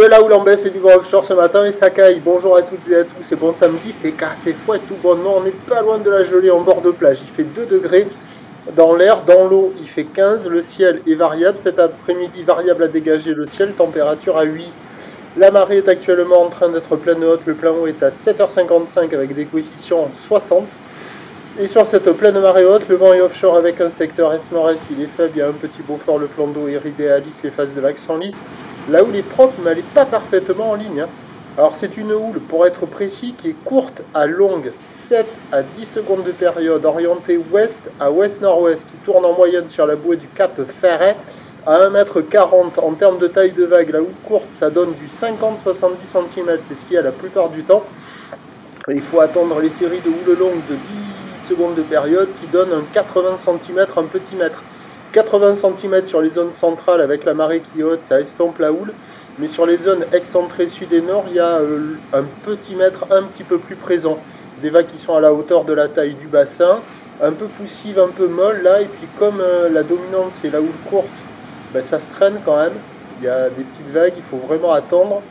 De la houle en baisse et du vent offshore ce matin et ça caille. Bonjour à toutes et à tous, c'est bon samedi, il fait café fouet tout bonnement, on n'est pas loin de la gelée en bord de plage. Il fait 2 degrés dans l'air, dans l'eau il fait 15, le ciel est variable. Cet après-midi variable à dégager le ciel, température à 8. La marée est actuellement en train d'être pleine haute, le plein haut est à 7h55 avec des coefficients 60. Et sur cette pleine marée haute, le vent est offshore avec un secteur est-nord-est, il est faible, il y a un petit Beaufort, le plan d'eau est ridé à lisse, les phases de vagues sont lisses. La houle est propre, mais elle n'est pas parfaitement en ligne. Alors c'est une houle, pour être précis, qui est courte à longue, 7 à 10 secondes de période, orientée ouest à ouest-nord-ouest, qui tourne en moyenne sur la bouée du Cap Ferret à 1,40 m. En termes de taille de vague, la houle courte, ça donne du 50-70 cm, c'est ce qu'il y a la plupart du temps. Et il faut attendre les séries de houles longues de 10 secondes de période qui donnent un 80 cm, un petit mètre. 80 cm sur les zones centrales avec la marée qui est haute, ça estompe la houle. Mais sur les zones excentrées sud et nord, il y a un petit mètre un petit peu plus présent. Des vagues qui sont à la hauteur de la taille du bassin, un peu poussive, un peu molle là. Et puis comme la dominante c'est la houle courte, ben, ça se traîne quand même. Il y a des petites vagues, il faut vraiment attendre.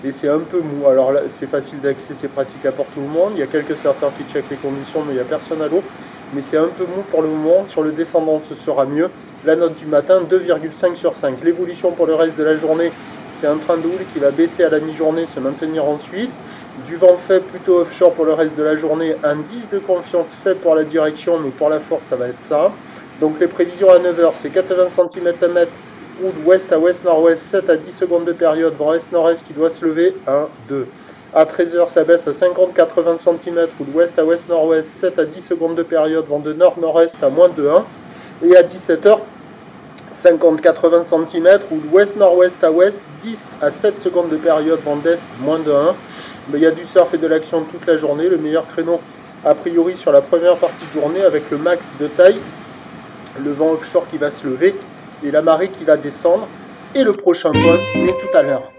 Et c'est un peu mou. Alors là, c'est facile d'accès, c'est pratique pour tout le monde. Il y a quelques surfeurs qui checkent les conditions, mais il n'y a personne à l'eau. Mais c'est un peu mou pour le moment. Sur le descendant, ce sera mieux. La note du matin, 2,5 sur 5. L'évolution pour le reste de la journée, c'est un train de houle qui va baisser à la mi-journée, se maintenir ensuite. Du vent faible plutôt offshore pour le reste de la journée. Indice de confiance faible pour la direction, mais pour la force, ça va être ça. Donc les prévisions à 9h, c'est 80 cm à mètre. Houle ouest à ouest-nord-ouest, 7 à 10 secondes de période, vent est-nord-est qui doit se lever, 1, 2. À 13h, ça baisse à 50-80 cm, houle ouest à ouest-nord-ouest, 7 à 10 secondes de période, vent de nord-nord-est à moins de 1. Et à 17h, 50-80 cm, houle ouest-nord-ouest à ouest, 10 à 7 secondes de période, vent d'est, moins de 1. Mais il y a du surf et de l'action toute la journée, le meilleur créneau a priori sur la première partie de journée avec le max de taille, le vent offshore qui va se lever, et la marée qui va descendre, et le prochain point est tout à l'heure.